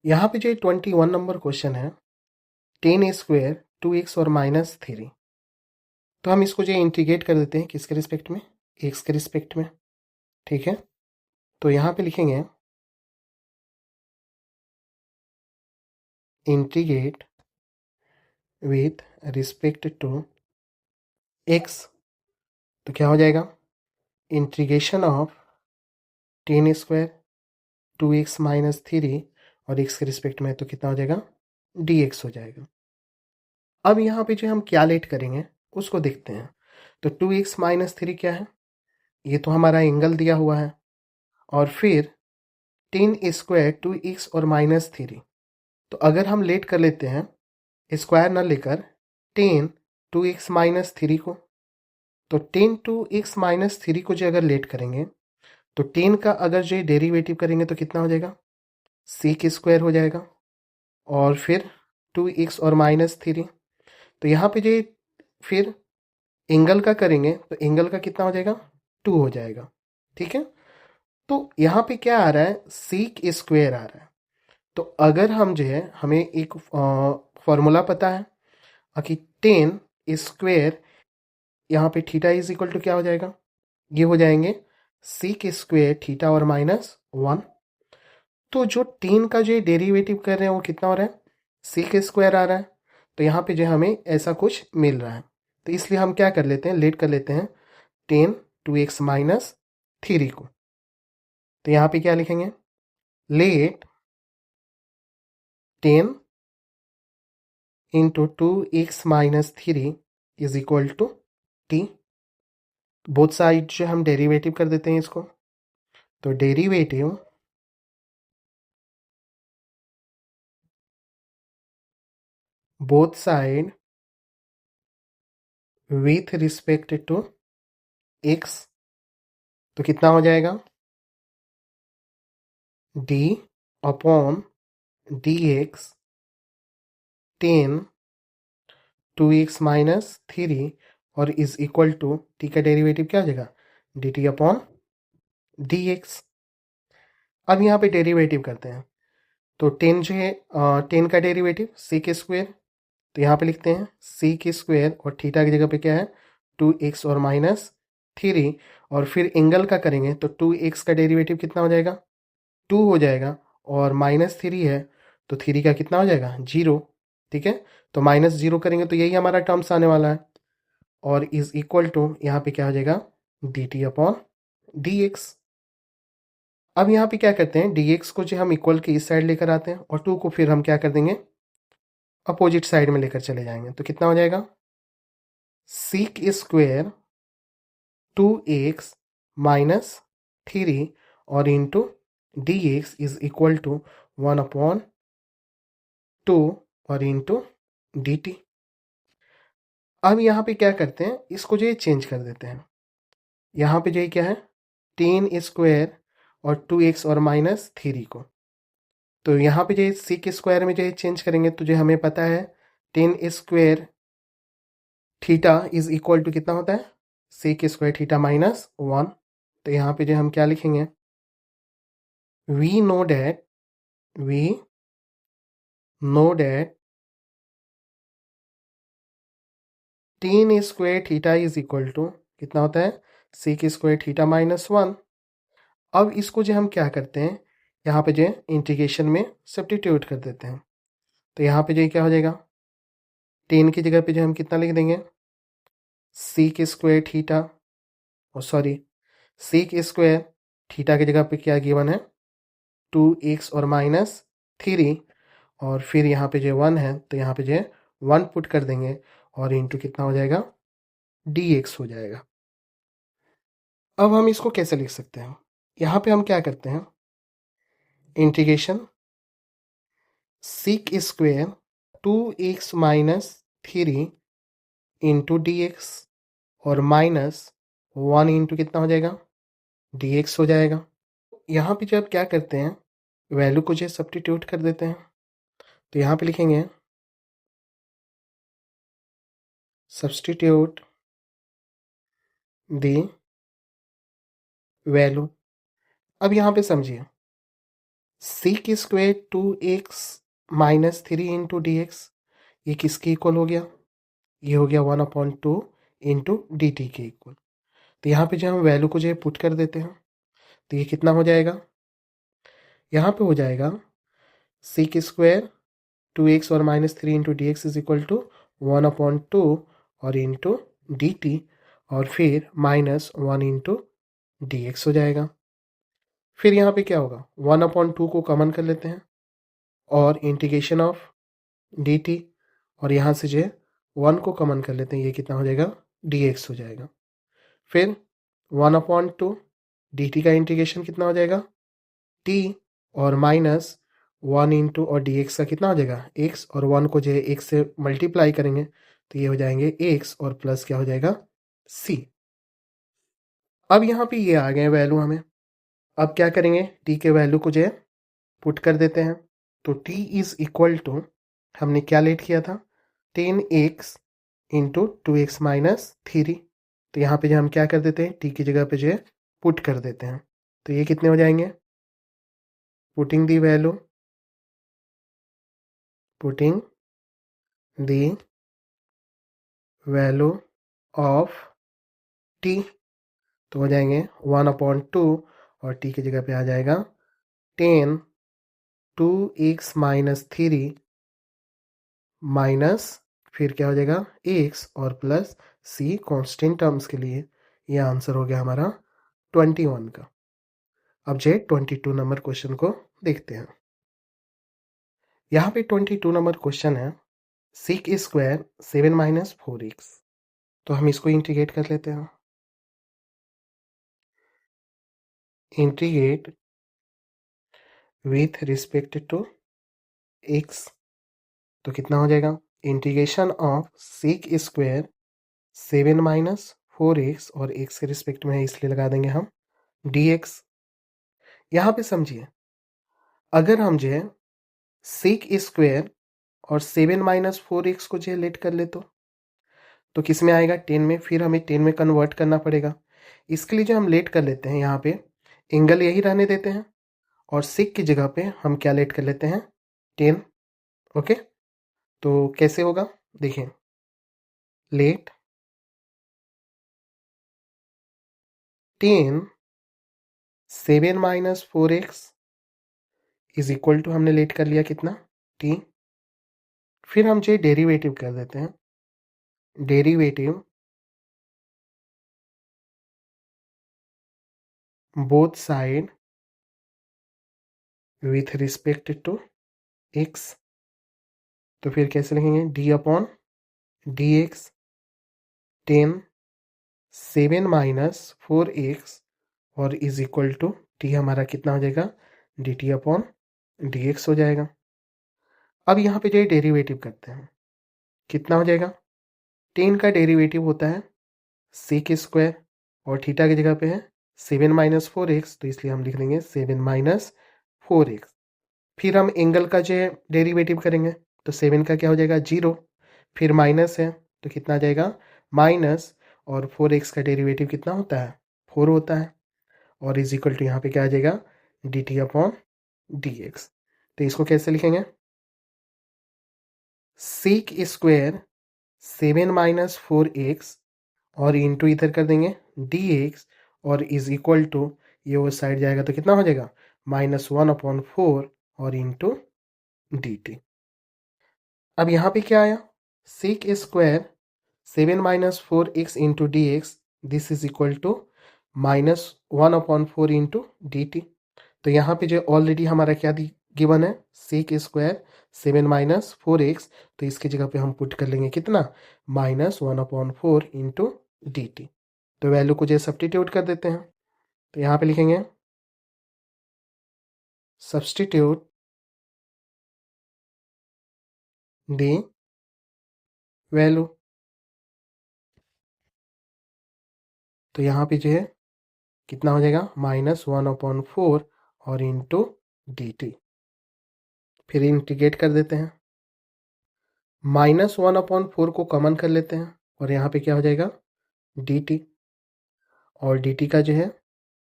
यहाँ पे जो 21 नंबर क्वेश्चन है, 10 स्क्वायर 2x और -3, तो हम इसको जो इंटीग्रेट कर देते हैं किसके रिस्पेक्ट में, x के रिस्पेक्ट में। ठीक है, तो यहाँ पे लिखेंगे integrate with respect to x, तो क्या हो जाएगा, इंटीग्रेशन ऑफ 10 स्क्वायर 2x -3 और x के रिस्पेक्ट में, तो कितना हो जाएगा, dx हो जाएगा। अब यहाँ पे जो हम क्या लेट करेंगे उसको देखते हैं। तो 2x -3 क्या है, ये तो हमारा एंगल दिया हुआ है, और फिर 10 स्क्वायर 2x और -3, तो अगर हम लेट कर लेते हैं स्क्वायर ना लेकर 10 2x -3 को, तो 10 2x -3 को जो अगर लेट करेंगे तो 10 का अगर जो डेरिवेटिव करेंगे तो कितना हो जाएगा, sec स्क्वायर हो जाएगा, और फिर 2x और -3, तो यहाँ पे जो फिर एंगल का करेंगे तो एंगल का कितना हो जाएगा, 2 हो जाएगा। ठीक है, तो यहाँ पे क्या आ रहा है, sec स्क्वायर आ रहा है। तो अगर हम जो है, हमें एक फॉर्मूला पता है कि 10 स्क्वायर, यहाँ पे थीटा इज इक्वल टू क्या हो जाएगा, ये हो जाएंगे sec स्क्वायर थीटा और -1। तो जो 10 का जो डेरिवेटिव कर रहे हैं वो कितना हो रहा है, sec स्क्वायर आ रहा है। तो यहाँ पे जो हमें ऐसा कुछ मिल रहा है, तो इसलिए हम क्या कर लेते हैं, लेट कर लेते हैं 10 2x -3 को। तो यहाँ पे क्या लिखेंगे, let 10 into 2x -3 is equal to t। Both side जो हम डेरिवेटिव कर देते हैं इसको, तो derivative both side with respect to x, तो कितना हो जाएगा, d अपॉन dx 10 2x -3 और इज इक्वल टू t का डेरिवेटिव क्या हो जाएगा, dt अपॉन dx। अब यहाँ पे डेरिवेटिव करते हैं, तो 10 जो है 10 का डेरिवेटिव sec स्क्वायर, तो यहाँ पे लिखते हैं sec स्क्वायर और थीटा की जगह पे क्या है 2x और -3, और फिर एंगल का करेंगे तो 2x का डेरिवेटिव कितना हो जाएगा, 2 हो जाएगा, और -3 है तो 3 का कितना हो जाएगा, 0। ठीक है, तो -0 करेंगे तो यही हमारा टर्म्स आने वाला है, और इज इक्वल टू यहाँ पे क्या हो जाएगा, dt अपॉन dx। अब यहाँ पे क्या करते हैं, dx को जो हम इक्वल के इस साइड लेकर आते हैं, और 2 को फिर हम क्या कर देंगे, अपोजिट साइड में लेकर चले जाएंगे, तो कितना हो जाएगा, sec स्क्वायर 2x -3 और into dx is equal to 1/2 और इंटू dt। अब यहाँ पे क्या करते हैं, इसको जो है चेंज कर देते हैं। यहाँ पे जो है क्या है, 10 स्क्वायर और 2x और -3 को, तो यहाँ पे जो है sec स्क्वायर में जो है चेंज करेंगे, तो जो हमें पता है 10 square theta is equal to कितना होता है, sec स्क्वायर थीटा -1। तो यहाँ पे जो हम क्या लिखेंगे, we know that 10 square theta is equal to कितना होता है, sec स्क्वायर थीटा -1। अब इसको जो हम क्या करते हैं, यहाँ पे जो है इंटीग्रेशन में सब्स्टिट्यूट कर देते हैं, तो यहाँ पे जो क्या हो जाएगा, 10 की जगह पे जो हम कितना लिख देंगे, sec स्क्वायर थीटा, और सॉरी sec स्क्वायर थीटा की जगह पे क्या गिवन है, 2x और -3, और फिर यहाँ पे जो 1 है तो यहाँ पे जो है 1 पुट कर देंगे, और इंटू कितना हो जाएगा, dx हो जाएगा। अब हम इसको कैसे लिख सकते हैं, यहाँ पे हम क्या करते हैं, integration sec square 2x -3 into dx और -1 इंटू कितना हो जाएगा, dx हो जाएगा। यहाँ पे जब क्या करते हैं, वैल्यू को जो सब्स्टिट्यूट कर देते हैं, तो यहाँ पे लिखेंगे सब्स्टिट्यूट द वैल्यू। अब यहाँ पे समझिए, seek square 2x minus 3 into d x, ये किसके इक्वल हो गया? ये हो गया 1/2 इंटू डी टी के इक्वल। तो यहाँ पे जो हम वैल्यू को जो है पुट कर देते हैं, तो ये कितना हो जाएगा? यहाँ पे हो जाएगा सीक स्क्वेयर 2x और minus 3 into d x is equal to 1/2 और इंटू डी टी और फिर माइनस 1 इंटू डी एक्स हो जाएगा। फिर यहाँ पे क्या होगा? 1/2 को कॉमन कर लेते हैं और इंटीग्रेशन ऑफ डी टी, और यहाँ से जो है 1 को कॉमन कर लेते हैं, ये कितना हो जाएगा? डी एक्स हो जाएगा। फिर 1/2 डी टी का इंटीग्रेशन कितना हो जाएगा? टी और माइनस 1 इंटू और डी एक्स का कितना हो जाएगा? एक्स, और 1 को जो है एक्स से मल्टीप्लाई करेंगे तो ये हो जाएंगे एक्स और प्लस क्या हो जाएगा? सी। अब यहाँ पे ये आ गए वैल्यू हमें। अब क्या करेंगे? टी के वैल्यू को जो है पुट कर देते हैं। तो टी इज इक्वल टू, हमने क्या लेट किया था? 10x into 2x minus 3। तो यहाँ पे जो हम क्या कर देते हैं? टी की जगह पे जो है पुट कर देते हैं। तो ये कितने हो जाएंगे? Putting the value, putting the value of T, तो हो जाएंगे 1/2 और टी की जगह पे आ जाएगा 10 2x माइनस 3 माइनस फिर क्या हो जाएगा? x और प्लस c कांस्टेंट टर्म्स के लिए। ये आंसर हो गया हमारा 21 का। अब जे 22 नंबर क्वेश्चन को देखते हैं। यहाँ पे 22 नंबर क्वेश्चन है सीक स्क्वायर 7 माइनस 4x। तो हम इसको इंटीग्रेट कर लेते हैं। Integrate with respect to x, तो कितना हो जाएगा? Integration of sec square 7 minus 4x, और x के रिस्पेक्ट में है इसलिए लगा देंगे हम dx। यहाँ पे समझिए, अगर हम जो है सीक स्क्वायर और 7 माइनस 4x को जो है लेट कर ले तो किस में आएगा? 10 में। फिर हमें 10 में कन्वर्ट करना पड़ेगा। इसके लिए जो हम लेट कर लेते हैं, यहाँ पे एंगल यही रहने देते हैं और सीक की जगह पे हम क्या लेट कर लेते हैं? 10। ओके, तो कैसे होगा देखिए। Let 10 7 minus 4x is equal to, हमने लेट कर लिया कितना? t। फिर हम जो डेरिवेटिव कर देते हैं, derivative both side with respect to x। तो फिर कैसे लिखेंगे? d upon d x 10 7 minus 4x और इज इक्वल टू t हमारा कितना हो जाएगा? dt अपॉन dx हो जाएगा। अब यहाँ पे जो डेरिवेटिव करते हैं, कितना हो जाएगा? 10 का डेरिवेटिव होता है सीक स्क्वायर और थीटा की जगह पे है 7 माइनस 4x, तो इसलिए हम लिख देंगे 7 माइनस 4x। फिर हम एंगल का जो डेरिवेटिव करेंगे तो 7 का क्या हो जाएगा? 0, फिर माइनस है तो कितना आ जाएगा? माइनस, और 4x का डेरिवेटिव कितना होता है? 4 होता है, और इज इक्वल टू यहाँ पे क्या आ जाएगा? D t upon d x. तो इसको कैसे लिखेंगे? सीक स्क्वायर 7 माइनस 4x और इंटू इधर कर देंगे dx, और इज इक्वल टू, ये वो साइड जाएगा तो कितना हो जाएगा? -1/4 और इंटू डी टी। अब यहाँ पे क्या आया? Sec square 7 minus 4x into d x, this is equal to -1/4 into d t. तो यहाँ पे जो ऑलरेडी हमारा क्या गिवन है? सीक स्क्वायर 7 माइनस 4x, तो इसकी जगह पे हम पुट कर लेंगे कितना? -1/4 इंटू डी टी। तो वैल्यू को जो सब्स्टिट्यूट कर देते हैं, तो यहाँ पे लिखेंगे सब्स्टिट्यूट दी वैल्यू। तो यहाँ पे जो है कितना हो जाएगा? -1/4 और इंटू डी टी। फिर इंटीग्रेट कर देते हैं, -1/4 को कॉमन कर लेते हैं और यहाँ पे क्या हो जाएगा? डी टी, और डी टी का जो है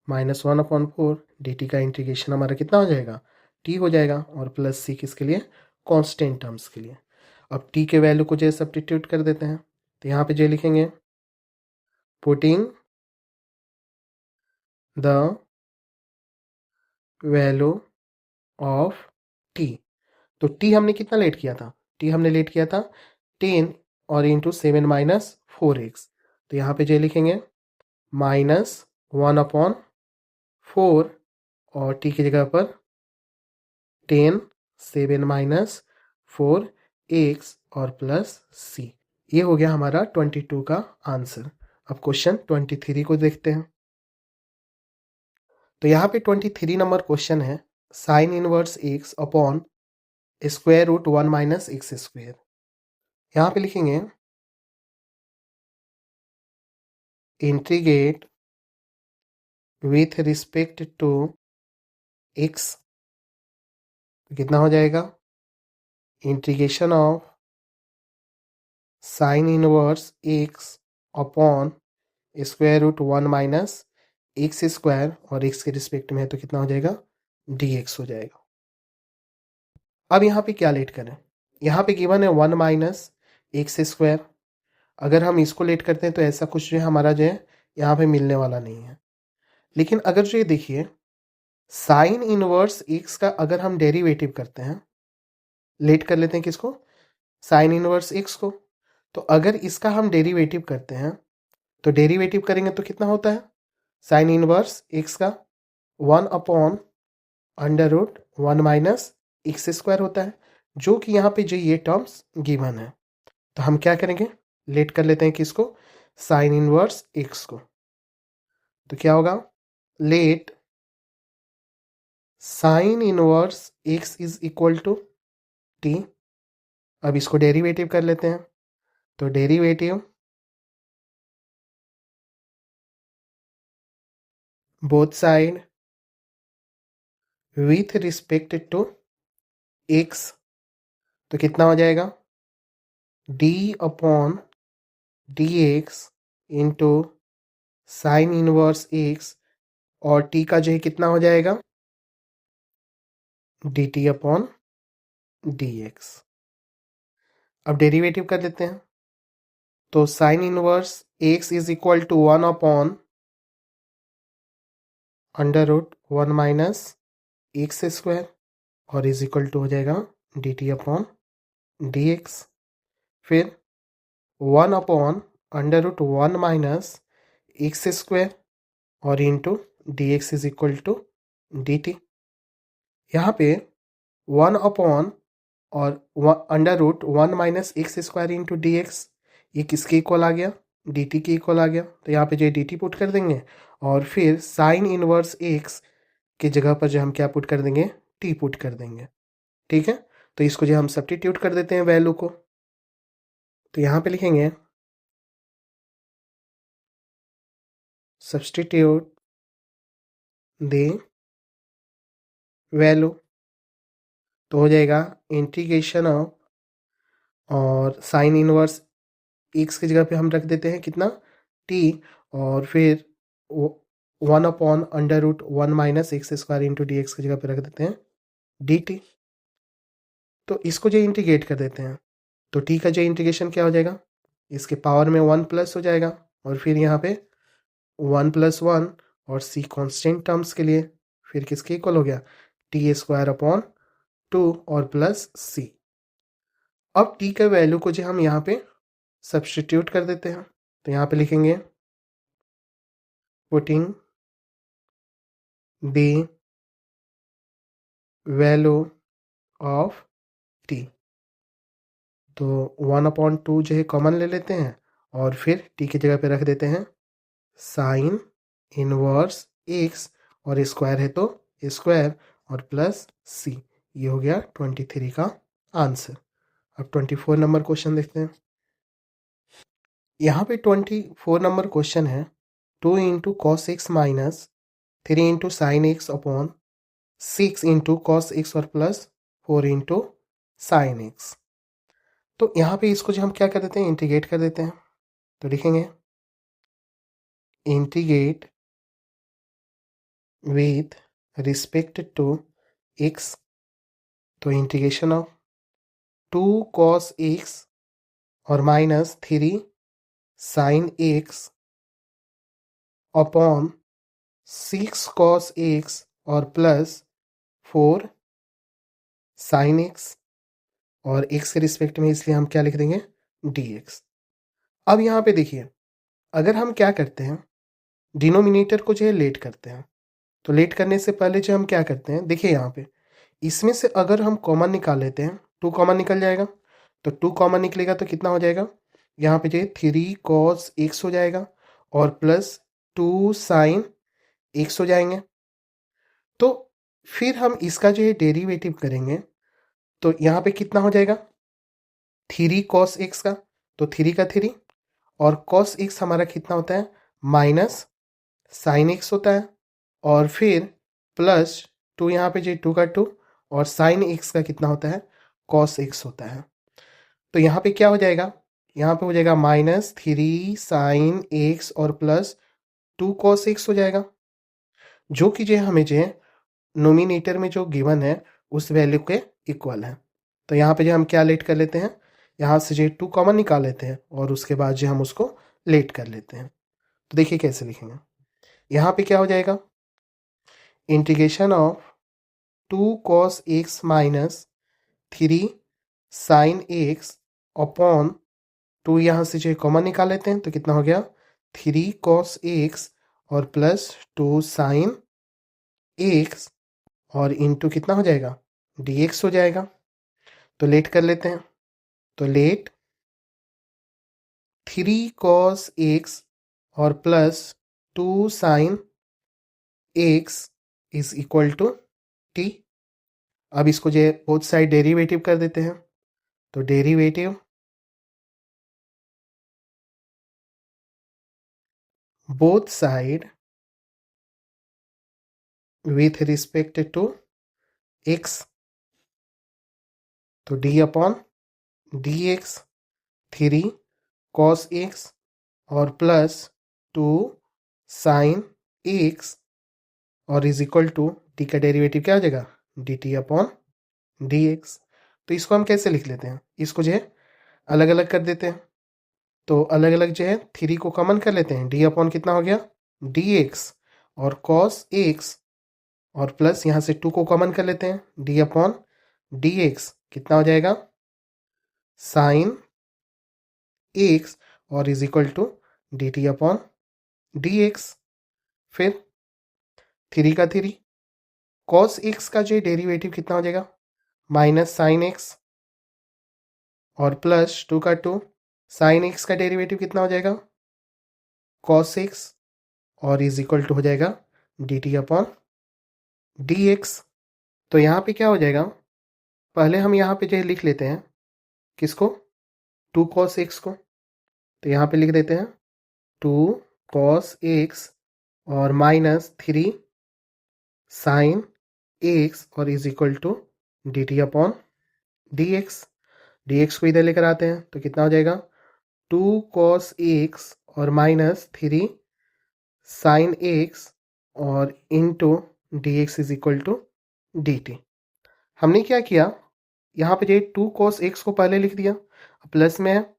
-1/4, डी टी का इंटीग्रेशन हमारा कितना हो जाएगा? टी हो जाएगा और प्लस सी किसके लिए, कांस्टेंट टर्म्स के लिए। अब टी के वैल्यू को जो सब्स्टिट्यूट कर देते हैं, तो यहाँ पे जो लिखेंगे putting the value of T. तो टी हमने कितना लेट किया था, टी हमने लेट किया था 10 और इंटू 7 माइनस 4x। तो यहाँ पे जो लिखेंगे -1/4 और टी की जगह पर 10 7 माइनस 4x और प्लस c। ये हो गया हमारा 22 का आंसर। अब क्वेश्चन 23 को देखते हैं। तो यहाँ पे 23 नंबर क्वेश्चन है sine inverse x upon square root 1 minus x square. यहाँ पे लिखेंगे integrate with respect to x। तो कितना हो जाएगा, integration of sine inverse x upon square root 1 minus x square और x के रिस्पेक्ट में है तो कितना हो जाएगा, dx हो जाएगा। अब यहाँ पे क्या लेट करें, यहाँ पे गिवन है 1 माइनस एक्स स्क्वायर। अगर हम इसको लेट करते हैं तो ऐसा कुछ जो है हमारा जो है यहाँ पे मिलने वाला नहीं है। लेकिन अगर जो ये देखिए साइन इनवर्स एक्स का अगर हम डेरिवेटिव करते हैं, लेट कर लेते हैं किसको, साइन इनवर्स एक्स को। तो अगर इसका हम डेरिवेटिव करते हैं तो डेरिवेटिव करेंगे तो कितना होता है, साइन इनवर्स एक्स का 1/√1 माइनस एक्स स्क्वायर होता है, जो कि यहाँ पे जो ये टर्म्स गिवन है। तो हम क्या करेंगे, लेट कर लेते हैं किसको, साइन इनवर्स एक्स को। तो क्या होगा, let sine inverse x is equal to t. अब इसको डेरिवेटिव कर लेते हैं, तो derivative both side with respect to x. तो कितना हो जाएगा, d upon d x into sine inverse x और टी का जो है कितना हो जाएगा, d t upon d x. अब डेरिवेटिव कर लेते हैं, तो sine inverse x is equal to 1/√1 minus x square और इज इक्वल टू हो जाएगा d t upon d x. फिर 1/√1 माइनस एक्स स्क्वायर और into d x is equal to d t. यहाँ पे 1/और √1 minus x square into d x, ये किसके इक्वल आ गया, डी टी के इक्वल आ गया। तो यहाँ पे जो डी टी पुट कर देंगे और फिर साइन इनवर्स एक्स की जगह पर जो हम क्या पुट कर देंगे, टी पुट कर देंगे। ठीक है, तो इसको जो हम सब्स्टिट्यूट कर देते हैं वैल्यू को। तो यहाँ पे लिखेंगे सब्स्टिट्यूट द वैल्यू, तो हो जाएगा इंटीग्रेशन ऑफ, और साइन इनवर्स एक्स की जगह पे हम रख देते हैं कितना, टी, और फिर 1/√1 minus x square into d x की जगह पे रख देते हैं डी टी। तो इसको जो इंटीग्रेट कर देते हैं तो टी का जो इंटीग्रेशन क्या हो जाएगा, इसके पावर में 1 प्लस हो जाएगा और फिर यहाँ पे 1+1 और सी कांस्टेंट टर्म्स के लिए फिर किसके इक्वल हो गया, t² अपॉन 2 और प्लस सी। अब t का वैल्यू को जो हम यहाँ पे सब्स्टिट्यूट कर देते हैं, तो यहाँ पे लिखेंगे putting the value of t। तो 1/2 जो है कॉमन ले लेते हैं और फिर t की जगह पे रख देते हैं साइन इनवर्स एक्स और स्क्वायर है तो स्क्वायर और प्लस सी। ये हो गया 23 का आंसर। अब 24 नंबर क्वेश्चन देखते हैं। यहाँ पे 24 नंबर क्वेश्चन है 2 into cos x minus 3 into sine x upon 6 into cos x और प्लस 4 इंटू साइन एक्स। तो यहाँ पे इसको जो हम क्या कर देते हैं, इंटीग्रेट कर देते हैं। तो लिखेंगे integrate with respect to x। तो इंटीग्रेशन ऑफ 2 cos x और minus 3 sin x upon 6 cos x और प्लस 4 sin x और x के रिस्पेक्ट में, इसलिए हम क्या लिख देंगे dx। अब यहाँ पे देखिए, अगर हम क्या करते हैं, डिनोमिनेटर को जो है लेट करते हैं, तो लेट करने से पहले जो हम क्या करते हैं, देखिए यहाँ पे इसमें से अगर हम कॉमन निकाल लेते हैं, 2 कॉमन निकल जाएगा, तो 2 कॉमन निकलेगा तो कितना हो जाएगा, यहाँ पे जो है 3 cos x हो जाएगा और प्लस 2 sin x हो जाएंगे। तो फिर हम इसका जो है डेरिवेटिव करेंगे, तो यहाँ पे कितना हो जाएगा 3 cos x का, तो 3 का 3 और cos x हमारा कितना होता है माइनस sin x होता है और फिर प्लस 2, यहाँ पे जो 2 का 2 और sin x का कितना होता है cos x होता है। तो यहाँ पे क्या हो जाएगा, यहाँ पे हो जाएगा माइनस 3 sin x और प्लस 2 cos x हो जाएगा, जो कि जो है हमें जो है नोमिनेटर में जो गिवन है उस वैल्यू के इक्वल है। तो यहाँ पे जो हम क्या लेट कर लेते हैं, यहाँ से जो 2 कॉमन निकाल लेते हैं और उसके बाद जो हम उसको लेट कर लेते हैं। तो देखिए कैसे लिखेंगे, यहाँ पे क्या हो जाएगा integration of 2 cos x minus 3 sin x upon 2, यहाँ से जो कॉमन निकाल लेते हैं तो कितना हो गया 3 cos x और प्लस 2 sin x और इंटू कितना हो जाएगा dx हो जाएगा। तो लेट कर लेते हैं, तो लेट 3 cos x और plus 2 sin x is equal to t। अब इसको जो है बोथ साइड डेरिवेटिव कर देते हैं, तो derivative both side with respect to x, तो d upon dx 3 cos x और प्लस 2 sin x और इज इक्वल टू टी का डेरिवेटिव क्या हो जाएगा dt अपॉन dx। तो इसको हम कैसे लिख लेते हैं, इसको जो है अलग अलग कर देते हैं, तो अलग अलग जो है 3 को कॉमन कर लेते हैं, d अपॉन कितना हो गया dx और cos x और प्लस यहाँ से 2 को कॉमन कर लेते हैं, d अपॉन dx कितना हो जाएगा sin x और is equal to dt upon dx। फिर 3 का 3 cos x का जो डेरिवेटिव कितना हो जाएगा माइनस sin x और प्लस 2 का 2 sin x का डेरिवेटिव कितना हो जाएगा cos x और इज इक्वल टू हो जाएगा dt अपॉन dx। तो यहाँ पे क्या हो जाएगा, पहले हम यहाँ पे जो है लिख लेते हैं किसको 2 cos x को, तो यहाँ पे लिख देते हैं 2 cos x और माइनस 3 sin x और is equal to dt upon dx। dx को इधर लेकर आते हैं तो कितना हो जाएगा 2 cos x और माइनस 3 sin x और into dx is equal to dt। हमने क्या किया, यहाँ पे जो 2 cos x को पहले लिख दिया प्लस में है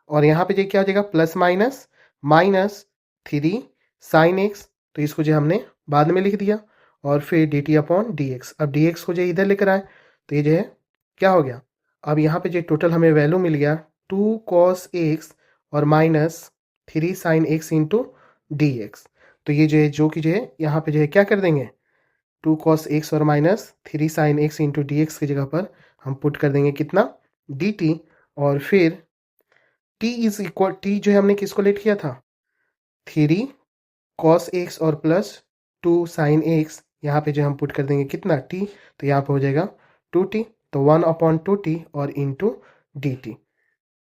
और यहाँ पे जो क्या हो जाएगा plus minus minus 3 sin x, तो इसको जो हमने बाद में लिख दिया और फिर dt अपॉन dx। अब dx को जो इधर लेकर आए तो ये जो है क्या हो गया, अब यहाँ पे जो टोटल हमें वैल्यू मिल गया 2 cos x और minus 3 sin x into dx। तो ये जो है जो कि जो है यहाँ पे जो है क्या कर देंगे 2 cos x और minus 3 sin x into dx की जगह पर हम पुट कर देंगे कितना dt और फिर t इज इक्वल t जो है हमने किसको लेट किया था 3 cos x और प्लस 2 sin x, यहाँ पे जो हम पुट कर देंगे कितना t, तो यहाँ पे हो जाएगा 2t, तो 1 अपॉन 2t और इंटू dt।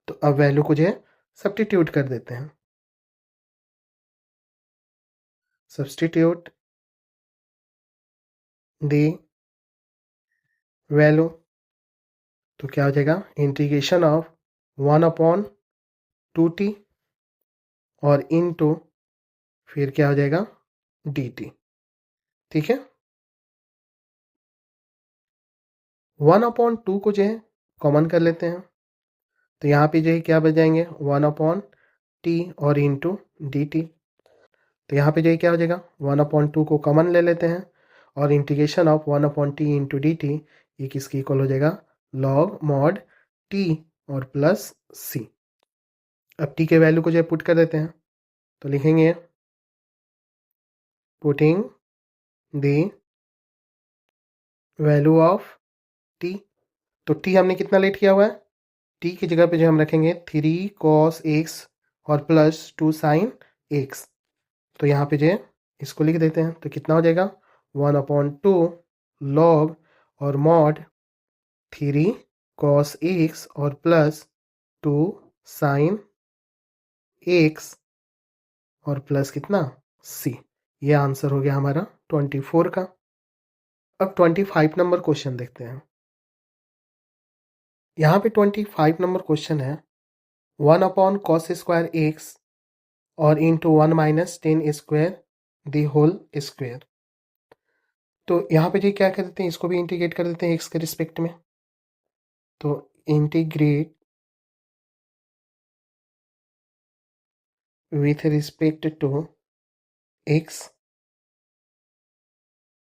तो अब वैल्यू को जो है सब्स्टिट्यूट कर देते हैं, सब्स्टिट्यूट द वैल्यू, तो क्या हो जाएगा इंटीग्रेशन ऑफ 1 अपॉन 2t और इंटू फिर क्या हो जाएगा dt। ठीक है, 1/2 को जो है कॉमन कर लेते हैं, तो यहाँ पे जो है क्या बच जाएंगे 1/t और इंटू डी टी। तो यहाँ पे जो है क्या हो जाएगा 1/2 को कॉमन ले लेते हैं और integration of 1/t into d T ये किसकी इक्वल हो जाएगा लॉग मॉड टी और प्लस सी। अब टी के वैल्यू को जो है पुट कर देते हैं, तो लिखेंगे putting the value of T. तो टी हमने कितना लेट किया हुआ है, टी की जगह पे जो हम रखेंगे 3 cos x और प्लस 2 sin x। तो यहाँ पे जो है इसको लिख देते हैं, तो कितना हो जाएगा 1/2 log और मॉड 3 cos x और प्लस 2 sin x और प्लस कितना c। ये आंसर हो गया हमारा 24 का। अब 25 नंबर क्वेश्चन देखते हैं। यहाँ पे 25 नंबर क्वेश्चन है 1/cos² x और into 1 - 10 square the whole square. तो यहाँ पे जी क्या कर देते हैं, इसको भी इंटीग्रेट कर देते हैं एक्स के रिस्पेक्ट में। तो integrate with respect to x.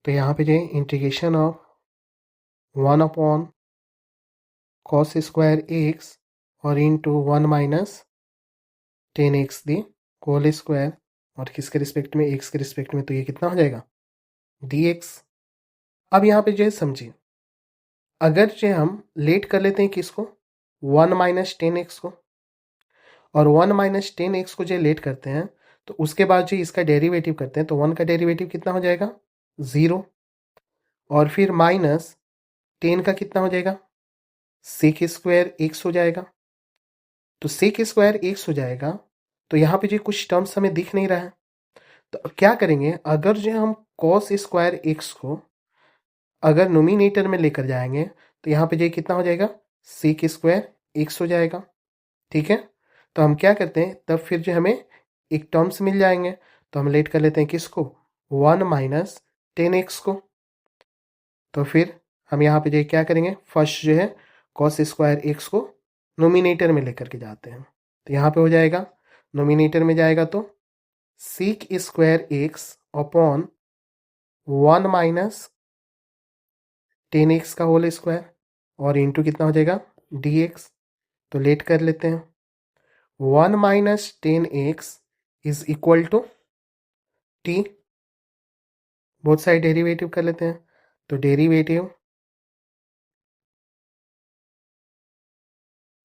तो यहाँ पे जो है इंटीग्रेशन ऑफ 1/cos² x और into 1 - 10 x the whole square और किसके रिस्पेक्ट में एक्स के रिस्पेक्ट में, तो ये कितना हो जाएगा dx। अब यहाँ पे जो है समझिए, अगर जो है हम लेट कर लेते हैं किसको 1 - 10 x को, और 1 - 10 x को जो लेट करते हैं तो उसके बाद जो इसका डेरिवेटिव करते हैं, तो 1 का डेरिवेटिव कितना हो जाएगा 0 और फिर -10 का कितना हो जाएगा sec² x हो जाएगा। तो sec² x हो जाएगा, तो यहाँ पे जो कुछ टर्म्स हमें दिख नहीं रहा है, तो अब क्या करेंगे, अगर जो हम cos² x को अगर नोमिनेटर में लेकर जाएंगे तो यहाँ पे जो कितना हो जाएगा sec² x हो जाएगा। ठीक है, तो हम क्या करते हैं, तब फिर जो हमें एक टर्म्स मिल जाएंगे, तो हम लेट कर लेते हैं किसको 1 - 10 x को। तो फिर हम यहाँ पे जो क्या करेंगे, फर्स्ट जो है cos² x को नोमिनेटर में लेकर के जाते हैं, तो यहाँ पे हो जाएगा नोमिनेटर में जाएगा तो sec² x अपॉन 1 - 10 x का होल स्क्वायर और इंटू कितना हो जाएगा dx। तो लेट कर लेते हैं 1 - 10 x is equal to t, both side derivative कर लेते हैं, तो derivative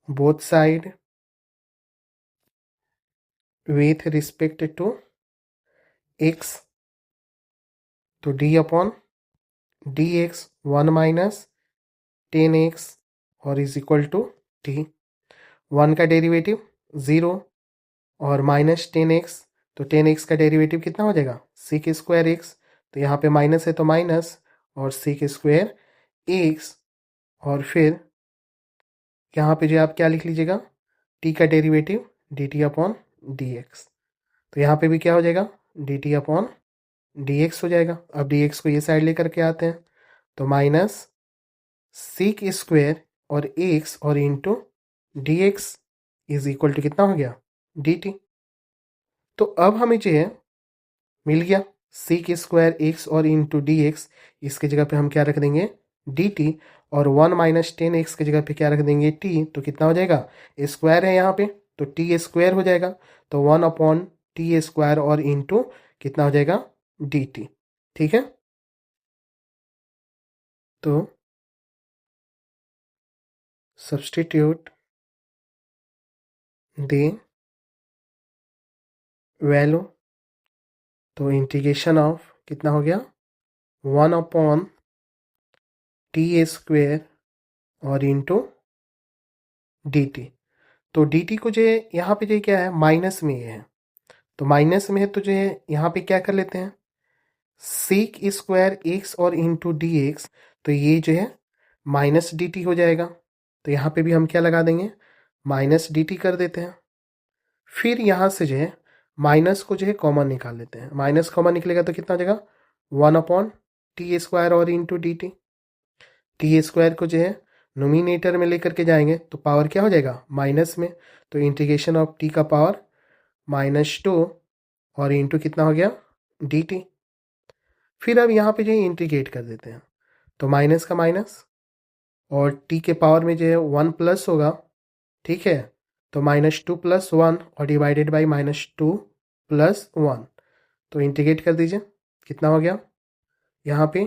both side with respect to x, तो d अपॉन dx 1 - 10 x और इज इक्वल टू t। 1 का डेरिवेटिव 0 और -10 x, तो 10 x का डेरिवेटिव कितना हो जाएगा sec² x, तो यहाँ पे माइनस है तो माइनस और sec² x और फिर यहाँ पे जो आप क्या लिख लीजिएगा t का डेरिवेटिव dt अपॉन dx। तो यहाँ पे भी क्या हो जाएगा dt अपॉन dx हो जाएगा। अब dx को ये साइड लेकर के आते हैं, तो माइनस sec² और x और into dx is equal to कितना हो गया dt। तो अब हमें जो है मिल गया sec² x और इंटू dx, इसके जगह पे हम क्या रख देंगे dt और 1 - 10 x की जगह पे क्या रख देंगे t, तो कितना हो जाएगा स्क्वायर है यहाँ पे तो t² हो जाएगा, तो 1/t² और इंटू कितना हो जाएगा dt। ठीक है, तो सब्सटीट्यूट द वैल्यू, तो इंटीग्रेशन ऑफ कितना हो गया 1/t² और इंटू dt। तो dt को जो है यहाँ पे जो क्या है माइनस में ये है, तो माइनस में है तो जो है यहाँ पे क्या कर लेते हैं sec² x और इंटू dx, तो ये जो है माइनस dt हो जाएगा, तो यहाँ पे भी हम क्या लगा देंगे माइनस dt कर देते हैं। फिर यहाँ से जो है माइनस को जो है कॉमन निकाल लेते हैं, माइनस कॉमन निकलेगा तो कितना हो जाएगा 1/t² और इंटू dt। टी स्क्वायर को जो है नोमिनेटर में लेकर के जाएंगे तो पावर क्या हो जाएगा माइनस में, तो इंटीग्रेशन ऑफ टी का पावर -2 और इंटू कितना हो गया डी टी। फिर अब यहाँ पे जो है इंटीग्रेट कर देते हैं तो माइनस का माइनस और टी के पावर में जो है 1 प्लस होगा, ठीक है, तो -2 + 1 और डिवाइडेड बाई -2 + 1, तो इंटीग्रेट कर दीजिए कितना हो गया यहाँ पे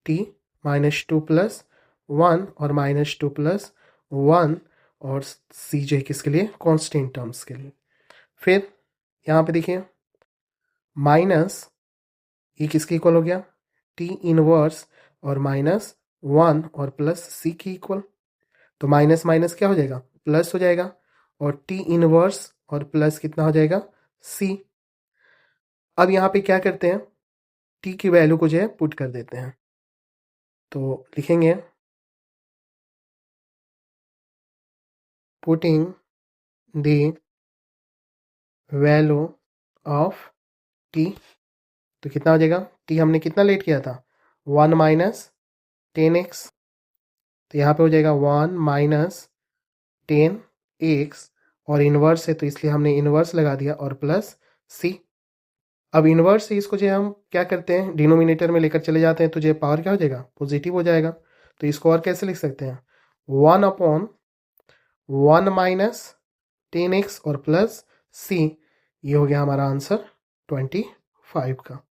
t -2 + 1 और -2 + 1 और c जो है किसके लिए कांस्टेंट टर्म्स के लिए। फिर यहाँ पे देखिए माइनस ये किसके इक्वल हो गया t इनवर्स और -1 और प्लस c की इक्वल, तो माइनस माइनस क्या हो जाएगा प्लस हो जाएगा और t इनवर्स और प्लस कितना हो जाएगा c। अब यहाँ पे क्या करते हैं t की वैल्यू को जो है पुट कर देते हैं, तो लिखेंगे putting the value of t, तो कितना हो जाएगा t हमने कितना लेट किया था 1 - 10x, तो यहाँ पे हो जाएगा 1 - 10x और इन्वर्स है तो इसलिए हमने इन्वर्स लगा दिया और प्लस c। अब इन्वर्स है इसको जो हम क्या करते हैं डिनोमिनेटर में लेकर चले जाते हैं तो जो पावर क्या हो जाएगा पॉजिटिव हो जाएगा, तो इसको और कैसे लिख सकते हैं 1/1 - 10x और प्लस c, ये हो गया हमारा आंसर 25 का।